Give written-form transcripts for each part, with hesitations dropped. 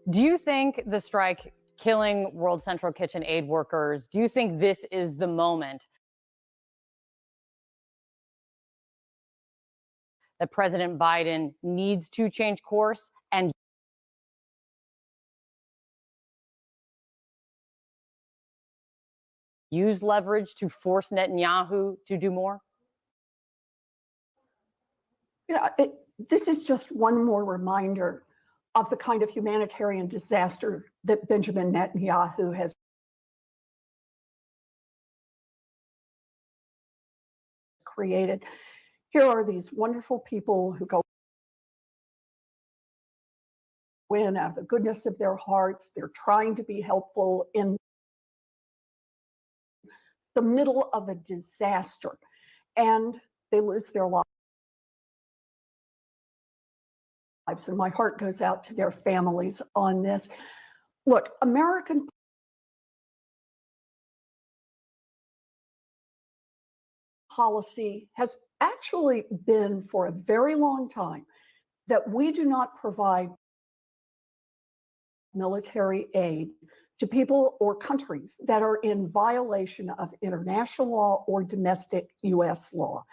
Do you think the strike killing World Central Kitchen aid workers, do you think this is the moment that President Biden needs to change course and use leverage to force Netanyahu to do more? This is just one more reminder of the kind of humanitarian disaster that Benjamin Netanyahu has created. Here are these wonderful people who go in out of the goodness of their hearts. They're trying to be helpful in the middle of a disaster, and they lose their lives. And my heart goes out to their families on this. Look, American policy has actually been for a very long time that we do not provide military aid to people or countries that are in violation of international law or domestic US law.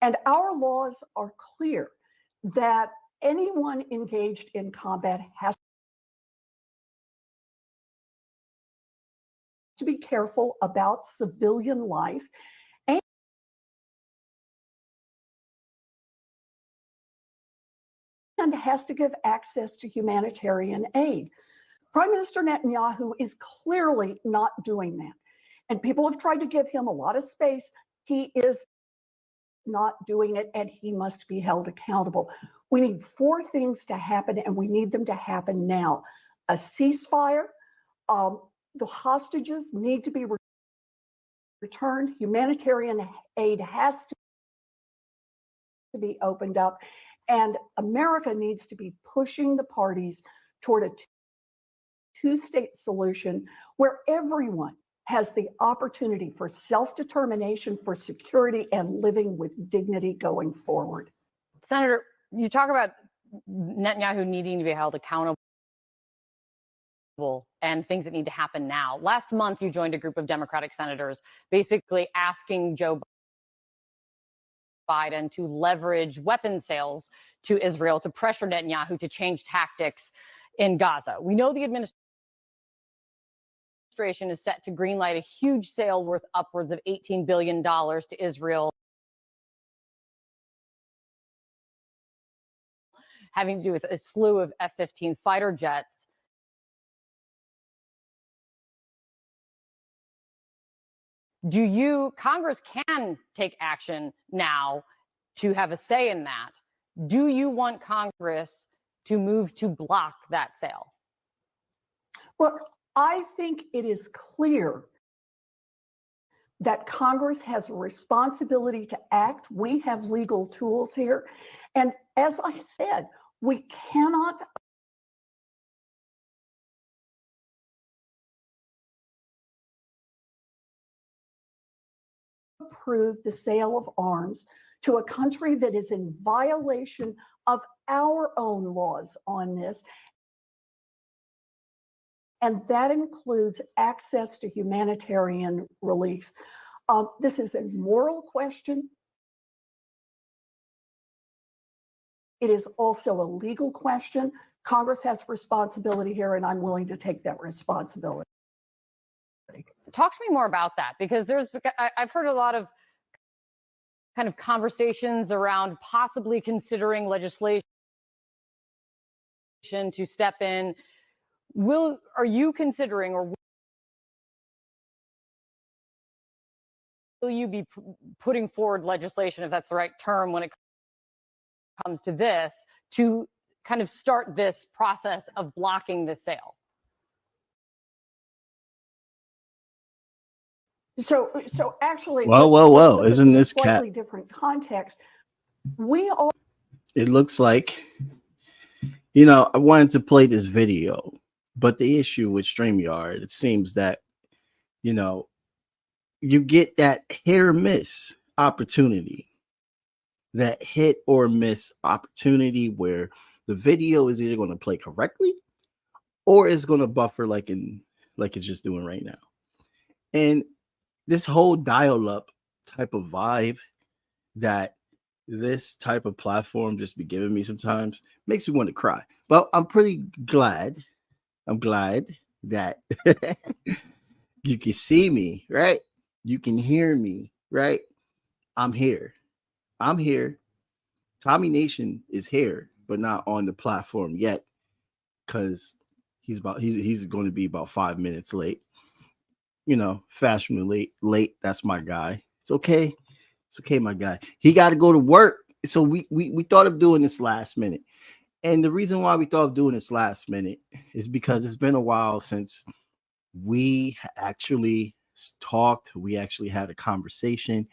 And our laws are clear that anyone engaged in combat has to be careful about civilian life and has to give access to humanitarian aid. Prime Minister Netanyahu is clearly not doing that. And people have tried to give him a lot of space. He is not doing it, and he must be held accountable. We need four things to happen, and we need them to happen now. A ceasefire, the hostages need to be returned, humanitarian aid has to be opened up, and America needs to be pushing the parties toward a two-state solution where everyone has the opportunity for self-determination, for security, and living with dignity going forward. Senator, you talk about Netanyahu needing to be held accountable and things that need to happen now. Last month, you joined a group of Democratic senators basically asking Joe Biden to leverage weapons sales to Israel to pressure Netanyahu to change tactics in Gaza. We know the administration is set to greenlight a huge sale worth upwards of $18 billion to Israel, having to do with a slew of F-15 fighter jets. Congress can take action now to have a say in that. Do you want Congress to move to block that sale? Look, I think it is clear that Congress has a responsibility to act. We have legal tools here. And as I said, we cannot approve the sale of arms to a country that is in violation of our own laws on this. And that includes access to humanitarian relief. This is a moral question. It is also a legal question. Congress has responsibility here, and I'm willing to take that responsibility. Talk to me more about that, because I've heard a lot of kind of conversations around possibly considering legislation to step in. Are you considering, or will you be putting forward legislation, if that's the right term, when it comes to this, to kind of start this process of blocking the sale? So actually, whoa! Isn't this slightly different context? It looks like, I wanted to play this video, but the issue with StreamYard, it seems that, you get that hit or miss opportunity, where the video is either going to play correctly or it's gonna buffer like it's just doing right now. And this whole dial-up type of vibe that this type of platform just be giving me sometimes makes me want to cry. But I'm pretty glad. I'm glad that you can see me, right? You can hear me, right? I'm here. I'm here. Tommy Nation is here, but not on the platform yet, because he's going to be about 5 minutes late. You know, fashionably late. That's my guy. It's okay. It's okay, my guy. He got to go to work. So we thought of doing this last minute. And the reason why we thought of doing this last minute is because it's been a while since we actually talked. We actually had a conversation.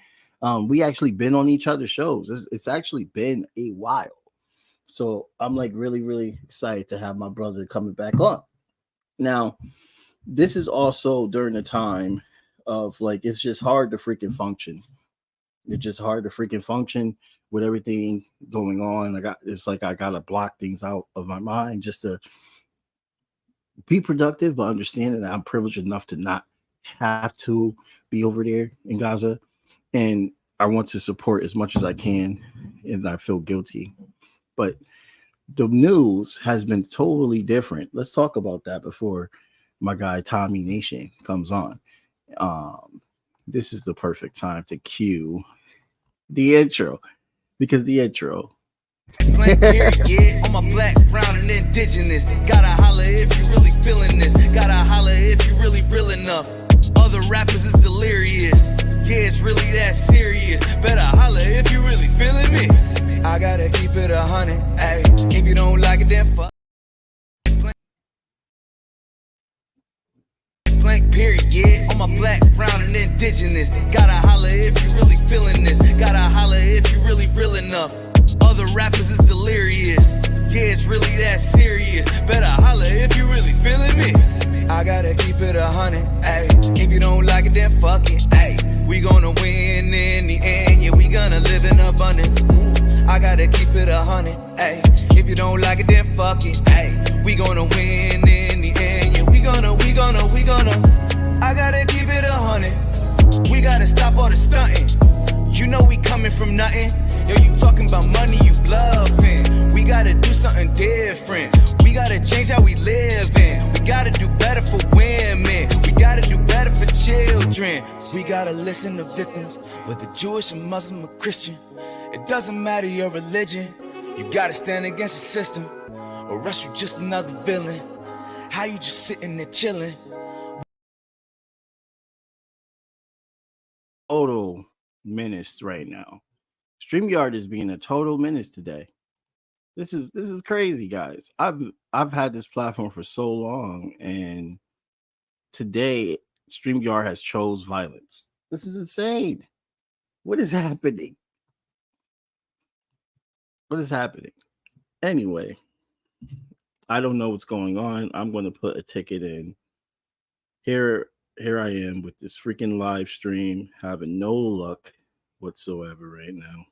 We actually been on each other's shows. It's actually been a while. So I'm like really, really excited to have my brother coming back on. Now, this is also during the time of like, it's just hard to freaking function. It's just hard to freaking function with everything going on. I gotta block things out of my mind just to be productive, but understanding that I'm privileged enough to not have to be over there in Gaza. And I want to support as much as I can, and I feel guilty. But the news has been totally different. Let's talk about that before my guy Tommy Nation comes on. This is the perfect time to cue the intro, because the intro. Blank period, yeah. On my black, brown, and indigenous. Gotta holler if you really feeling this. Gotta holler if you really real enough. Other rappers is delirious. Yeah, it's really that serious. Better holler if you really feeling me. I gotta keep it 100. Ay, if you don't like it, then fuck. Blank period, yeah. On my black, brown, and indigenous. Gotta holler if you really feeling this. Gotta holler if you really real enough. Other rappers is delirious. Yeah, it's really that serious. Better holler if you really feeling me. I gotta keep it 100. Ay, if you don't like it, then fuck it. Ay, we gonna win in the end. Yeah, we gonna live in abundance. I gotta keep it 100. Ay, if you don't like it, then fuck it. Ay, we gonna win in the end. Yeah, we gonna. I gotta keep it 100. We gotta stop all the stunting. You know we coming from nothing. Yo, you talking about money, you bluffing. We gotta do something different. We gotta change how we live in. We gotta do better for women. We gotta do better for children. We gotta listen to victims, whether Jewish or Muslim or Christian. It doesn't matter your religion. You gotta stand against the system, or else you just another villain. How you just sitting there chilling? Total menace right now. StreamYard is being a total menace today. This is crazy, guys. I've had this platform for so long, and today StreamYard has chose violence. This is insane. What is happening? What is happening? Anyway, I don't know what's going on. I'm going to put a ticket in. Here I am with this freaking live stream, having no luck whatsoever right now.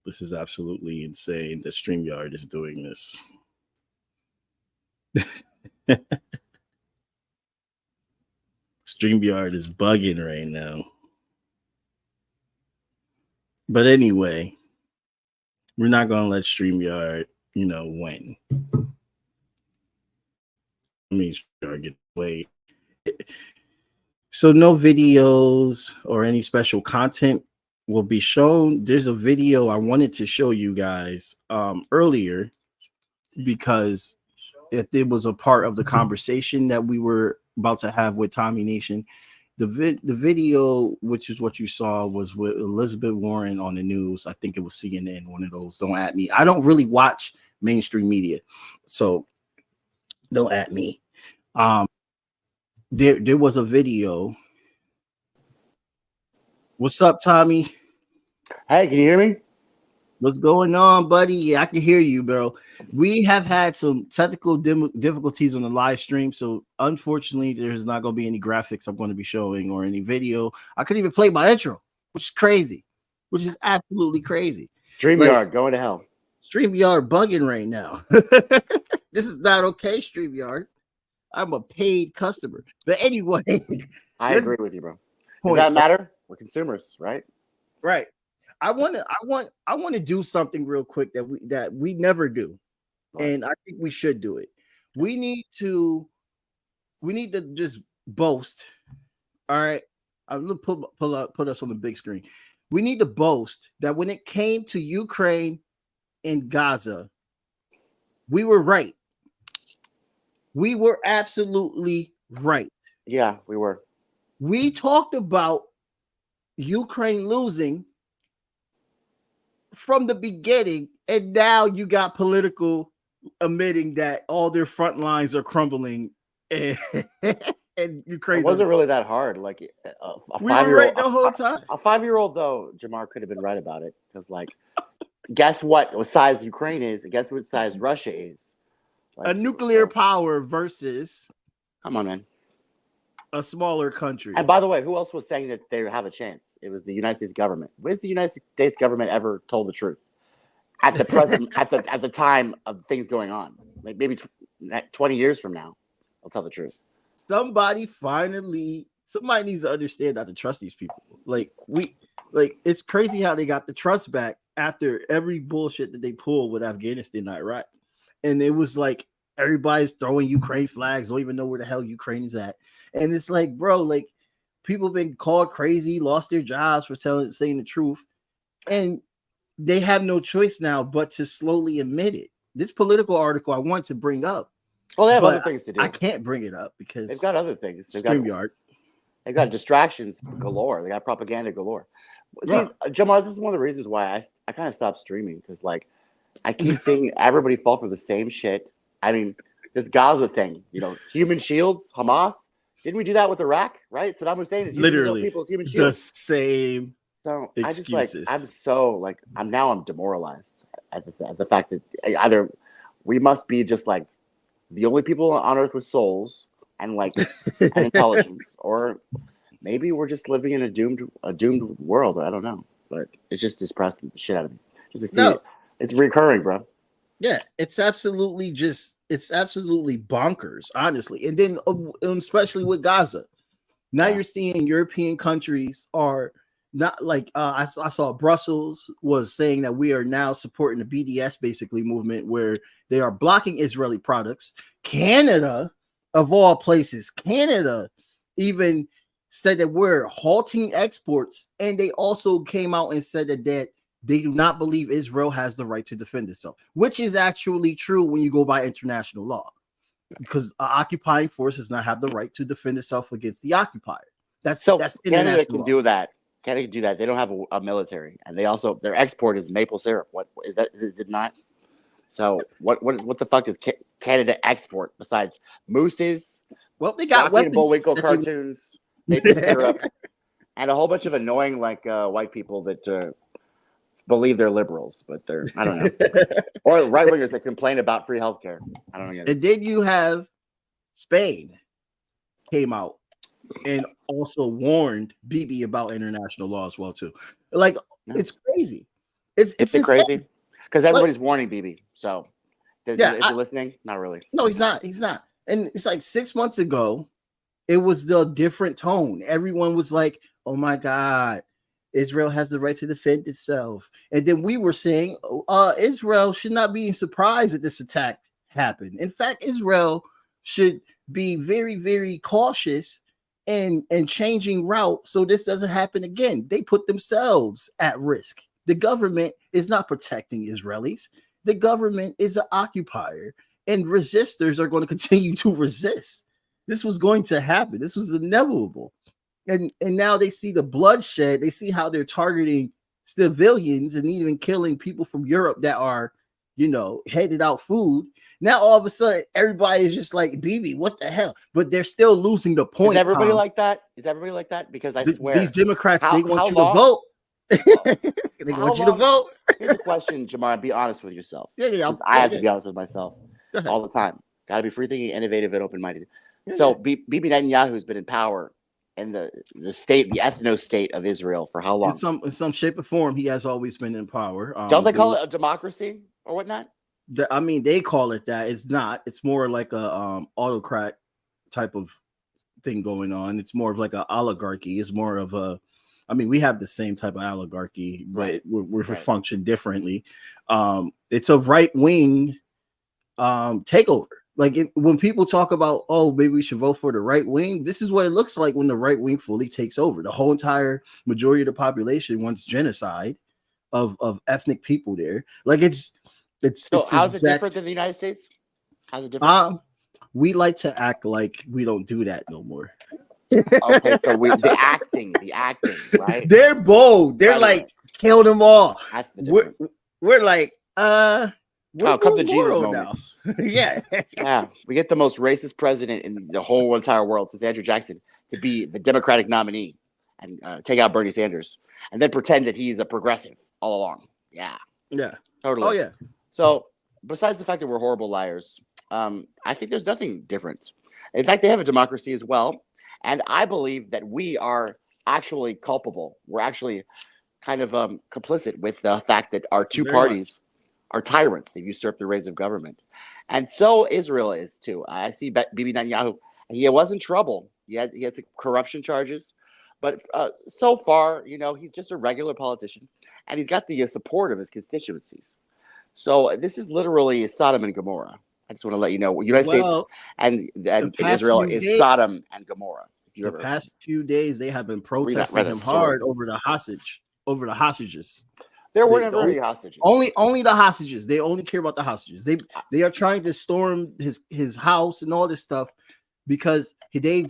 This is absolutely insane that StreamYard is doing this. StreamYard is bugging right now. But anyway, we're not going to let StreamYard, win. I mean, StreamYard get away. So no videos or any special content will be shown. There's a video I wanted to show you guys earlier, because it was a part of the conversation that we were about to have with Tommy Nation. The video, which is what you saw, was with Elizabeth Warren on the news. I think it was CNN, one of those. Don't at me. I don't really watch mainstream media, so don't at me. There was a video. What's up, Tommy? Hey, can you hear me? What's going on, buddy? Yeah, I can hear you, bro. We have had some technical difficulties on the live stream, so unfortunately, there's not going to be any graphics I'm going to be showing or any video. I couldn't even play my intro, which is crazy, which is absolutely crazy. StreamYard going to hell. StreamYard bugging right now. This is not okay, StreamYard. I'm a paid customer. But anyway, I agree with you, bro. Does point. that matter? We're consumers, right? Right. I want to do something real quick that we never do. Right. And I think we should do it. We need to just boast. All right. I'm gonna put us on the big screen. We need to boast that when it came to Ukraine and Gaza, we were right. We were absolutely right. Yeah, we were. We talked about Ukraine losing from the beginning, and now you got political admitting that all their front lines are crumbling, and Ukraine. It wasn't really that hard. Like a We were 5-year-old, right the whole time. a 5-year-old though, Jamar could have been right about it because, like, guess what size Ukraine is, and guess what size Russia is. Like, A nuclear power versus come on, man. a smaller country. And by the way, who else was saying that they have a chance? It was the United States government. When's the United States government ever told the truth? At the present, at the time of things going on, like maybe 20 years from now, I'll tell the truth. Somebody needs to understand not to trust these people. It's crazy how they got the trust back after every bullshit that they pulled with Afghanistan and Iraq. And it was like everybody's throwing Ukraine flags, don't even know where the hell Ukraine is at. And it's like, bro, like people have been called crazy, lost their jobs for saying the truth. And they have no choice now but to slowly admit it. This political article I want to bring up. Well, they have other things to do. I can't bring it up because they've got other things. StreamYard. They've got distractions galore. They got propaganda galore. See, Jamal, this is one of the reasons why I kind of stopped streaming because, like, I keep seeing everybody fall for the same shit. I mean, this Gaza thing, human shields, Hamas. Didn't we do that with Iraq? Right? Saddam Hussein is using those people's human shields. The same. So excuses. I'm demoralized at the fact that either we must be just like the only people on earth with souls and like and intelligence, or maybe we're just living in a doomed world. I don't know, but it's just depressing the shit out of me just to see it. It's recurring, bro. Yeah, it's absolutely bonkers, honestly. And then especially with Gaza, now you're seeing European countries are not like I saw Brussels was saying that we are now supporting the BDS basically movement where they are blocking Israeli products. Canada, of all places, Canada even said that we're halting exports, and they also came out and said that they do not believe Israel has the right to defend itself, which is actually true when you go by international law, because an occupying force does not have the right to defend itself against the occupier. That's Canada can law. do that. Canada can do that. They don't have a military, and they also their export is maple syrup. What is that? Is it not? So what the fuck does Canada export besides mooses? Well, they got Rocky and Bullwinkle cartoons, maple syrup, and a whole bunch of annoying white people that believe they're liberals, but I don't know, or right wingers that complain about free healthcare. I don't know. And then you have Spain came out and also warned Bibi about international law as well too. Like it's crazy. It's crazy because everybody's warning Bibi. So is he listening? Not really. No, he's not. He's not. And it's like 6 months ago, it was the different tone. Everyone was like, "Oh my God, Israel has the right to defend itself." And then we were saying, Israel should not be surprised that this attack happened. In fact, Israel should be very, very cautious and changing route so this doesn't happen again. They put themselves at risk. The government is not protecting Israelis. The government is an occupier, and resistors are going to continue to resist. This was going to happen. This was inevitable. And now they see the bloodshed. They see how they're targeting civilians and even killing people from Europe that are, headed out food. Now all of a sudden, everybody is just like, Bibi, what the hell? But they're still losing the point. Is everybody like that? Because I swear these Democrats, they want you to vote. They want you to vote. Here's a question, Jamar. Be honest with yourself. Yeah. I have to be honest with myself all the time. Got to be free thinking, innovative, and open minded. So Bibi Netanyahu has been in power in the ethno state of Israel for how long? In some shape or form, he has always been in power. Don't they call it a democracy or whatnot? I mean, they call it that. It's not. It's more like a autocrat type of thing going on. It's more of like an oligarchy. It's more of a. I mean, we have the same type of oligarchy, but we're function differently. It's a right wing takeover. Like when people talk about, oh, maybe we should vote for the right wing, this is what it looks like when the right wing fully takes over. The whole entire majority of the population wants genocide of ethnic people there. Like it's how's it different than the United States? How's it different? We like to act like we don't do that no more. Okay, so the acting, right? They're bold. They're like, kill them all. That's the difference. We're like, come to Jesus moments. Yeah. Yeah. We get the most racist president in the whole entire world since Andrew Jackson to be the Democratic nominee and take out Bernie Sanders and then pretend that he's a progressive all along. Yeah. Yeah. Totally. Oh, yeah. So besides the fact that we're horrible liars, I think there's nothing different. In fact, they have a democracy as well. And I believe that we are actually culpable. We're actually kind of complicit with the fact that our two parties are tyrants. They've usurped the reins of government. And so Israel is too. I see Bibi Netanyahu. He was in trouble. He had some corruption charges. But so far, he's just a regular politician. And he's got the support of his constituencies. So this is literally Sodom and Gomorrah. I just want to let you know, United States and Israel is Sodom and Gomorrah. The past few days, they have been protesting him hard over the hostages. There were never any hostages. Only the hostages. They only care about the hostages. They are trying to storm his house and all this stuff because they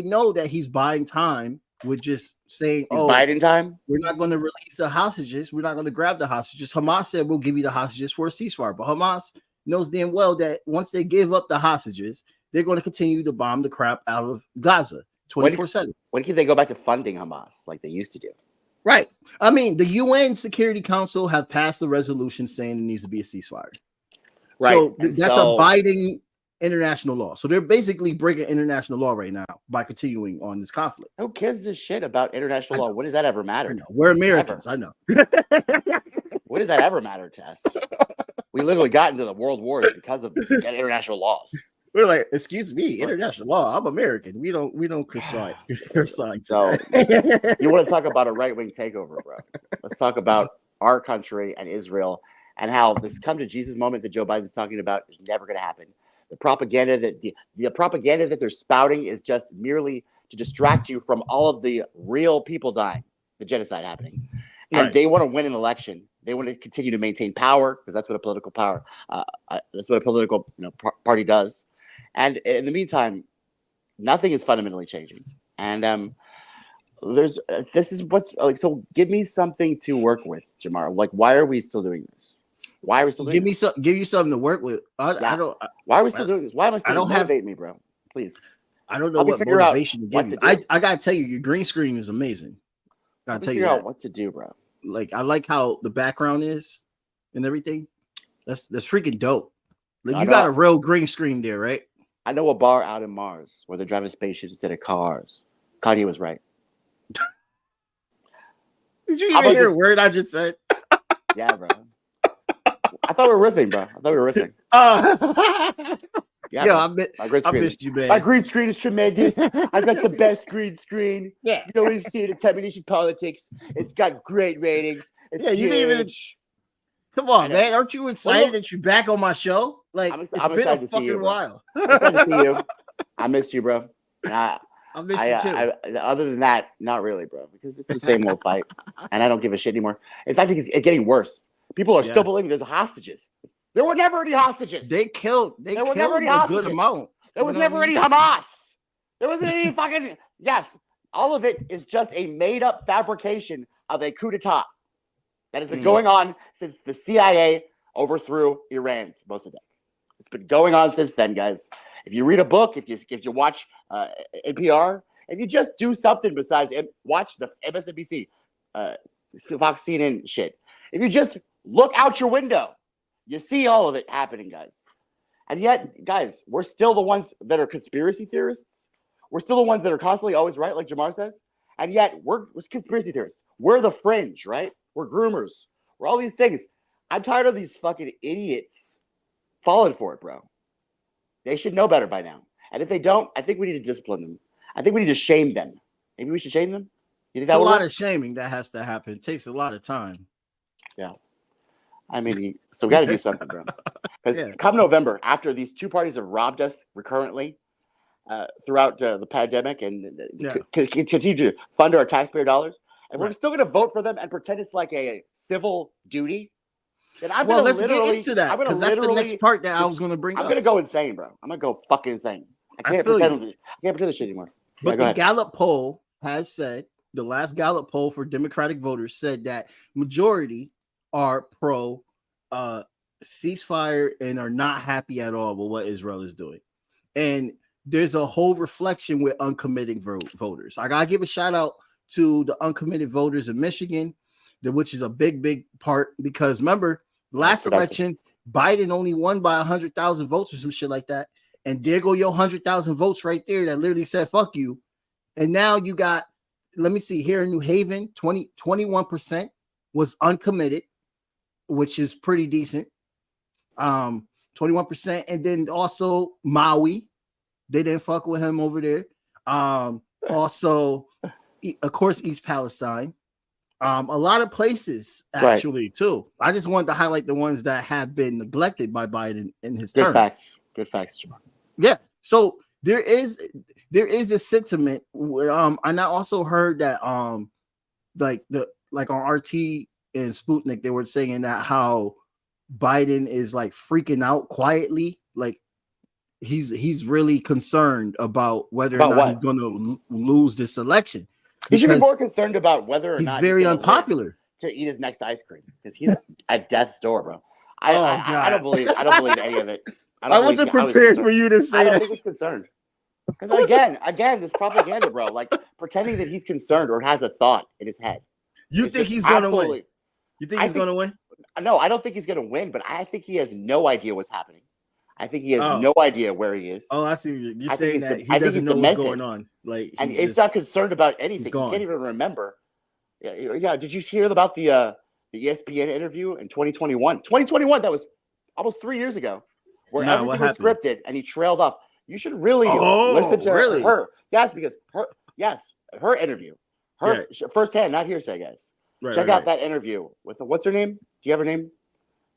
know that he's buying time with just saying, he's biding time. We're not going to release the hostages. We're not going to grab the hostages. Hamas said we'll give you the hostages for a ceasefire, but Hamas knows damn well that once they give up the hostages, they're going to continue to bomb the crap out of Gaza 24/7. When can they go back to funding Hamas like they used to do? Right. I mean, the UN Security Council have passed a resolution saying there needs to be a ceasefire. Right. So that's abiding international law. So they're basically breaking international law right now by continuing on this conflict. Who gives a shit about international law? When does that ever matter? We're Americans. I know. When does that ever matter to us? We literally got into the world wars because of international laws. We're like, excuse me, international law. I'm American. We don't consign. So you want to talk about a right-wing takeover, bro? Let's talk about our country and Israel and how this come to Jesus moment that Joe Biden's talking about is never going to happen. The propaganda that they're spouting is just merely to distract you from all of the real people dying, the genocide happening, and they want to win an election. They want to continue to maintain power because that's what a political party does. And in the meantime, nothing is fundamentally changing. And this is what's like. So give me something to work with, Jamar. Like, why are we still doing this? Why are we still doing this? Give you something to work with. Why are we still doing this? Why am I still motivate me, bro? Please. I don't know what motivation to give you. I gotta tell you, your green screen is amazing. Gotta tell you out what to do, bro. Like, I like how the background is and everything. That's freaking dope. Like, you got a real green screen there, right? I know a bar out in Mars where they're driving spaceships instead of cars. Kanye was right. Did you even hear a word I just said? Yeah, bro. I thought we were riffing, bro. Yeah, I missed you, man. My green screen is tremendous. I got the best green screen. Yeah. You don't even see it in Termination Politics. It's got great ratings. It's you didn't even. Come on, man. Aren't you excited that you're back on my show? Like, it's been a fucking while. I'm excited to see you. I missed you, bro. And I missed you too. Other than that, not really, bro, because it's the same old fight. And I don't give a shit anymore. In fact, it's getting worse. People are still believing there's hostages. There were never any hostages. There were never any hostages. Good amount. There was never any Hamas. There wasn't any fucking. Yes, all of it is just a made-up fabrication of a coup d'etat that has been going on since the CIA overthrew Iran's Mossadegh. It's been going on since then, guys. If you read a book, if you watch NPR, if you just do something besides watch the MSNBC, Fox CNN shit, if you just look out your window, you see all of it happening, guys. And yet, guys, we're still the ones that are conspiracy theorists. We're still the ones that are constantly always right, like Jamar says. And yet, we're conspiracy theorists. We're the fringe, right? We're groomers. We're all these things. I'm tired of these fucking idiots fallen for it, bro. They should know better by now. And if they don't, I think we need to discipline them. I think we need to shame them. Maybe we should shame them. You think It's a lot work? of shaming that has to happen. It takes a lot of time. Yeah. I mean, so we got to do something, bro. Because Yeah. come November, after these two parties have robbed us recurrently throughout the pandemic and continue to fund our taxpayer dollars, and we're still going to vote for them and pretend it's like a civil duty, then I'm going to let's get into that, because that's the next part that I was going to bring up. I'm going to go insane, bro. I'm going to go fucking insane. I can't pretend this shit anymore. But the Gallup poll has said, the last Gallup poll for Democratic voters said that majority are pro ceasefire and are not happy at all with what Israel is doing. And there's a whole reflection with uncommitted voters. I gotta give a shout out to the uncommitted voters in Michigan, which is a big part, because remember last election, Biden only won by 100,000 votes or some shit like that. And there go your 100,000 votes right there that literally said fuck you. And now you got, let me see, here in New Haven, 21% was uncommitted, which is pretty decent. 21%. And then also Maui, they didn't fuck with him over there. Also, of course, East Palestine. A lot of places actually too. I just wanted to highlight the ones that have been neglected by Biden in his term. Good facts, Jamar. Yeah. So there is a sentiment. And I also heard that like on RT and Sputnik, they were saying that how Biden is like freaking out quietly, like he's really concerned about whether or not he's going to lose this election. He should be more concerned about whether or he's not very unpopular to eat his next ice cream, because he's at death's door, bro. I don't believe any of it. I wasn't prepared for you to say I don't that. think he's concerned. Because again, this propaganda, bro, like pretending that he's concerned or has a thought in his head. You think he's going to win? You think he's going to win? No, I don't think he's going to win, but I think he has no idea what's happening. I think he has no idea where he is. Oh, I see. You're saying that he doesn't know what's going on. Like, and he's not concerned about anything. He can't even remember. Yeah. Did you hear about the ESPN interview in 2021? 2021, that was almost 3 years ago, where everything was scripted and he trailed off. You should really listen to her. Yes, because her intervw, firsthand, not hearsay, guys. Check out that interview with what's her name? Do you have her name?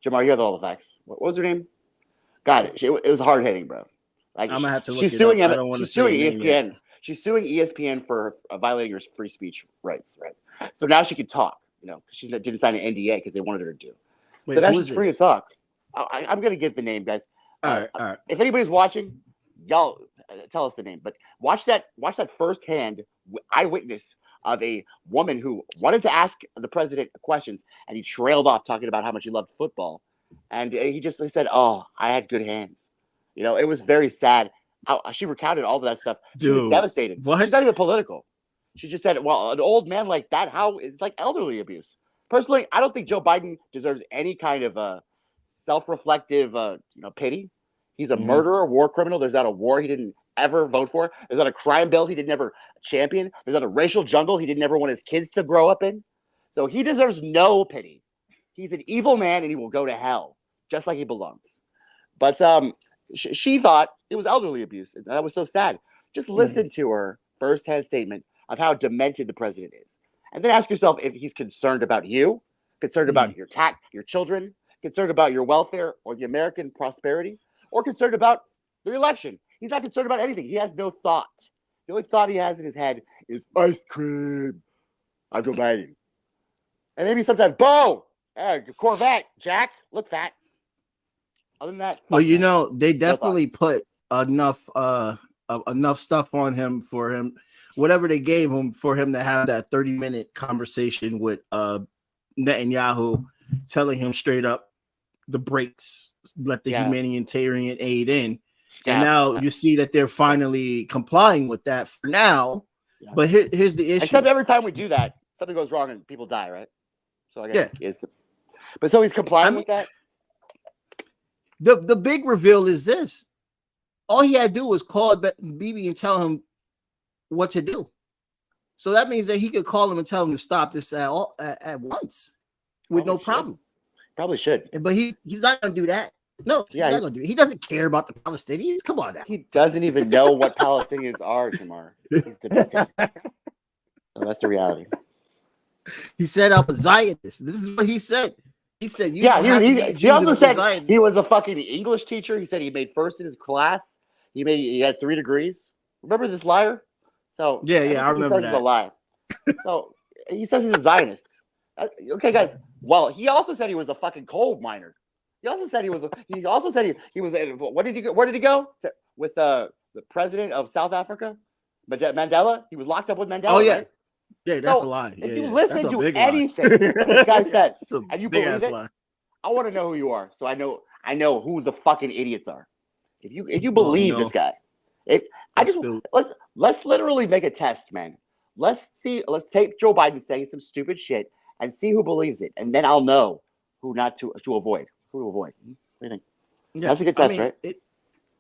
Jamar, you have all the facts. What was her name? Got it. It was hard hitting, bro. Like, I'm gonna have to look she's suing up. She's suing ESPN. She's suing ESPN for violating her free speech rights, right? So now she can talk, because she didn't sign an NDA because they wanted her to do. So now she's free to talk. I'm gonna give the name, guys. All right. If anybody's watching, y'all tell us the name. But watch that firsthand eyewitness of a woman who wanted to ask the president questions, and he trailed off talking about how much he loved football. And he said, "Oh, I had good hands." It was very sad. How she recounted all of that stuff. She was devastated. What? She's not even political. She just said, "Well, an old man like that, how is like elderly abuse?" Personally, I don't think Joe Biden deserves any kind of self-reflective, pity. He's a murderer, war criminal. There's not a war he didn't ever vote for. There's not a crime bill he didn't ever champion. There's not a racial jungle he didn't ever want his kids to grow up in. So he deserves no pity. He's an evil man, and he will go to hell, just like he belongs. But she thought it was elderly abuse, and that was so sad. Just listen to her firsthand statement of how demented the president is, and then ask yourself if he's concerned about you, concerned about your children, concerned about your welfare or the American prosperity, or concerned about the election. He's not concerned about anything. He has no thought. The only thought he has in his head is ice cream. I'm Joe Biden, and maybe sometimes Corvette, Jack, look fat. Other than that, well, they definitely put enough stuff on him for him, whatever they gave him for him to have that 30-minute conversation with Netanyahu, telling him straight up the brakes, let the humanitarian aid in. And now you see that they're finally complying with that for now. Yeah. But here's the issue. Except every time we do that, something goes wrong and people die, right? So I guess it is. But so he's complying with that? The big reveal is this. All he had to do was call Bibi and tell him what to do. So that means that he could call him and tell him to stop this at once with no problem. Probably should. But he's not going to do that. No, Yeah, he's not gonna do it. He doesn't care about the Palestinians. Come on now. He doesn't even know what Palestinians are, Jamar. He's demented. So that's the reality. He said I'm a Zionist. This is what he said. He said, Yeah, he also said Zionist. he was a fucking English teacher. He said he made first in his class. He had 3 degrees. Remember this liar? So Yeah, I everything remember he says that. is a lie. So he says he's a Zionist. Okay, guys. Well, he also said he was a fucking coal miner. He also said he was. He also said he was. What did he? Where did he go? With the president of South Africa, Mandela. He was locked up with Mandela. Oh yeah, right? yeah, that's So, a lie. If Yeah, you yeah. listen That's a to big anything lie. this guy says That's a and you big believe ass it, lie. I want to know who you are, so I know who the fucking idiots are. If you believe this guy, let's literally make a test, man. Let's take Joe Biden saying some stupid shit and see who believes it, and then I'll know who not to avoid. Who to avoid? What do you think? Yeah, That's a good test, right?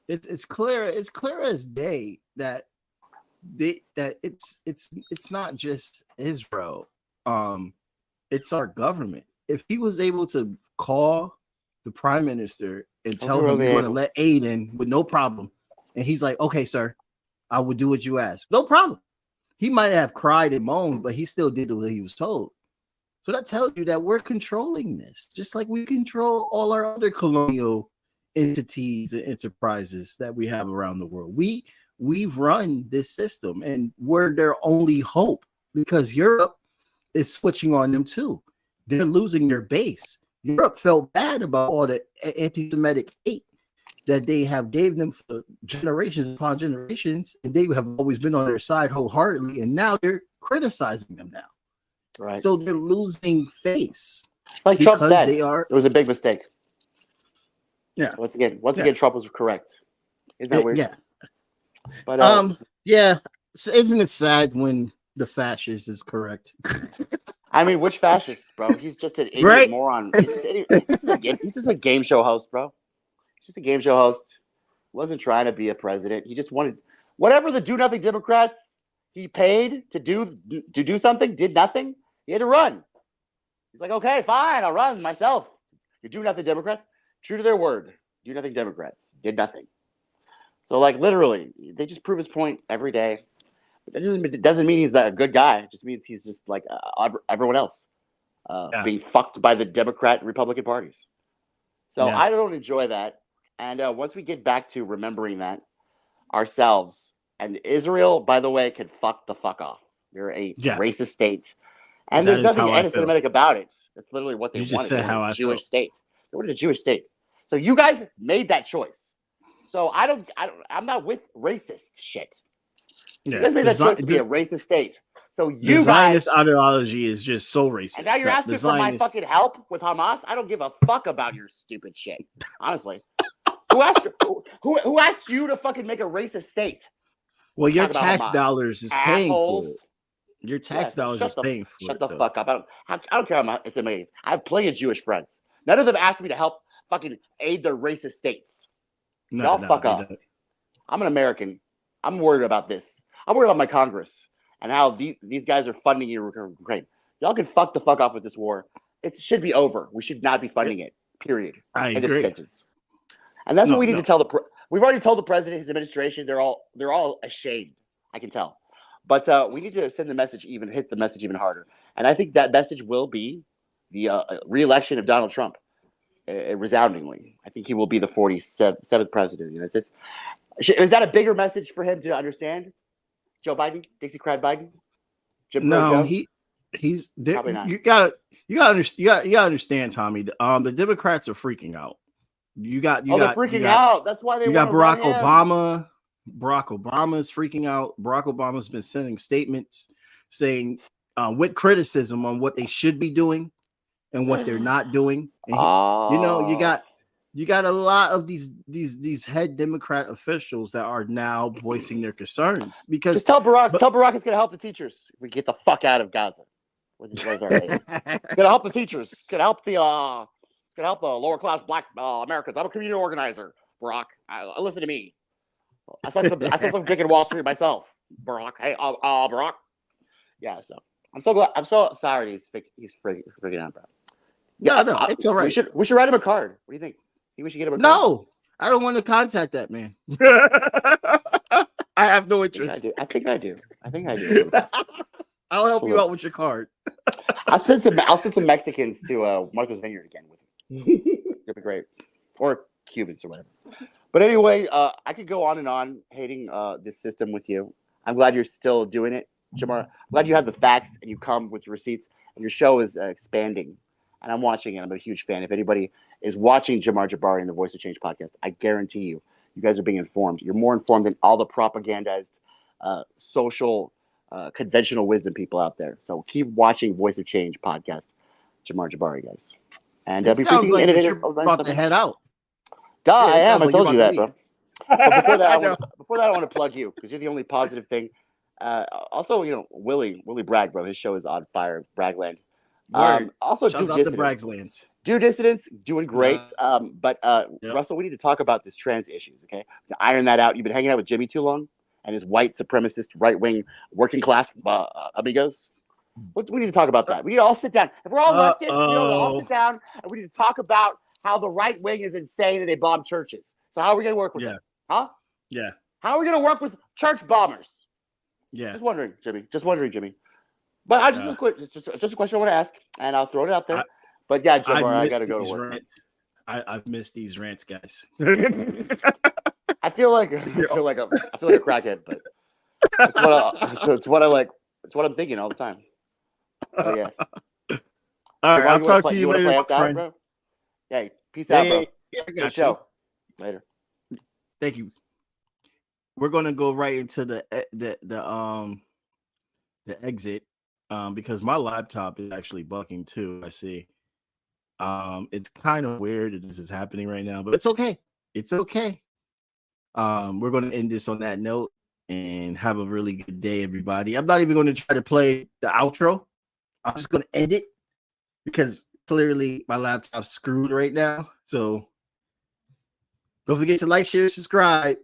It's clear. It's clear as day that it's not just Israel. It's our government. If he was able to call the prime minister and tell him we're going to let aid in with no problem, and he's like, "Okay, sir, I will do what you ask, no problem." He might have cried and moaned, but he still did what he was told. So that tells you that we're controlling this, just like we control all our other colonial entities and enterprises that we have around the world. We've run this system, and we're their only hope because Europe is switching on them too. They're losing their base. Europe felt bad about all the anti-Semitic hate that they have gave them for generations upon generations, and they have always been on their side wholeheartedly, and now they're criticizing them now. Right. So they're losing face. Like Trump said, it was a big mistake. Yeah. Once again, Trump was correct. Isn't that weird? Yeah. But yeah. So isn't it sad when the fascist is correct? I mean, which fascist, bro? He's just an idiot Right? moron. He's just a game show host, bro. He's just a game show host. Wasn't trying to be a president. He just wanted whatever the do nothing Democrats he paid to do something, did nothing. He had to run. He's like, okay, fine, I'll run myself. You do nothing Democrats, true to their word. Do nothing Democrats did nothing. So like literally, they just prove his point every day. But that doesn't mean he's not a good guy. It just means he's just like everyone else, being fucked by the Democrat and Republican parties. So I don't enjoy that. And once we get back to remembering that ourselves, and Israel, by the way, can fuck the fuck off. They're a racist state. And there's nothing anti-Semitic about it. That's literally what they wanted. Just said how I Jewish felt. state. They wanted a Jewish state. So you guys made that choice. So I'm not with racist shit. Yeah. You guys made that choice to be a racist state. So you Zionist ideology is just so racist. And now you're asking for my fucking help with Hamas? I don't give a fuck about your stupid shit. Honestly. Who asked you to fucking make a racist state? Well, your tax dollars is paying for it. Your tax dollars is paying for it. Shut the fuck up. I don't care about Islamic. I have plenty of Jewish friends. None of them asked me to help fucking aid their racist states. Y'all fuck up. I'm an American. I'm worried about this. I'm worried about my Congress and how these guys are funding Ukraine. Y'all can fuck the fuck off with this war. It should be over. We should not be funding it. Period. I agree. This sentence. And that's what we need to tell we've already told the president, his administration, they're all ashamed. I can tell. But we need to send the message hit the message even harder. And I think that message will be the re-election of Donald Trump, resoundingly. I think he will be the 47th president. You know, is that a bigger message for him to understand? Joe Biden, Dixiecrat Biden, Jim No, Crow he's there. Probably not. You gotta understand, Tommy. The Democrats are freaking out. They're freaking out. That's why they. You got Barack Obama. Barack Obama is freaking out. Barack Obama's been sending statements saying with criticism on what they should be doing and what they're not doing. And you got a lot of these head Democrat officials that are now voicing their concerns because just tell Barack it's going to help the teachers if we get the fuck out of Gaza. It's going to help the teachers. It's going to help the lower class Black Americans. I'm a community organizer, Barack. Listen to me. I saw some dick in Wall Street myself, Barack. Hey, Barack. Yeah, so I'm so glad. I'm so sorry he's freaking out, bro. Yeah, no, it's all right. We should write him a card. What do you think? You wish you get him a car? No, I don't want to contact that man. I have no interest. I think I do. I'll help you out with your card. I'll send some Mexicans to Martha's Vineyard again with you. It'll be great. Or Cubans or whatever. But anyway, I could go on and on hating this system with you. I'm glad you're still doing it, Jamar. I'm glad you have the facts and you come with receipts, and your show is expanding. And I'm watching it. I'm a huge fan. If anybody is watching JabariVOCPodcast and the Voice of Change podcast, I guarantee you guys are being informed. You're more informed than all the propagandized social conventional wisdom people out there. So keep watching Voice of Change podcast, JabariVOCPodcast, guys. And it sounds like that you're about to head out. Duh, I am. I told you that, bro. But before that, I want to plug you because you're the only positive thing. Also, Willie Bragg, bro. His show is on fire. Bragland. Also, Shouts out to Bragslands. Do Dissidents doing great. But Yep. Russell, we need to talk about this trans issues. Okay, to iron that out. You've been hanging out with Jimmy too long and his white supremacist, right wing, working class amigos. We need to talk about that. We need to all sit down. If we're all leftists, we need to all sit down and we need to talk about how the right wing is insane and they bomb churches. So how are we going to work with that? Huh? Yeah. How are we going to work with church bombers? Yeah. Just wondering, Jimmy. But I just a question I want to ask, and I'll throw it out there. But yeah, Jabbar, I got to go to work. I've missed these rants, guys. I feel like a crackhead, but it's what I like. It's what I'm thinking all the time. Oh yeah. All right, I'll talk to you later, my friend. Bro? Hey, peace out, bro. Yeah, I got Good show. Later. Thank you. We're gonna go right into the exit because my laptop is actually bucking too. I see. It's kind of weird that this is happening right now, but it's okay. It's okay. We're gonna end this on that note and have a really good day, everybody. I'm not even going to try to play the outro. I'm just going to end it because clearly my laptop's screwed right now. So don't forget to like, share, subscribe,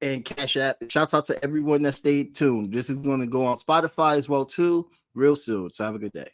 and Cash App. Shouts out to everyone that stayed tuned. This is going to go on Spotify as well too real soon. So have a good day.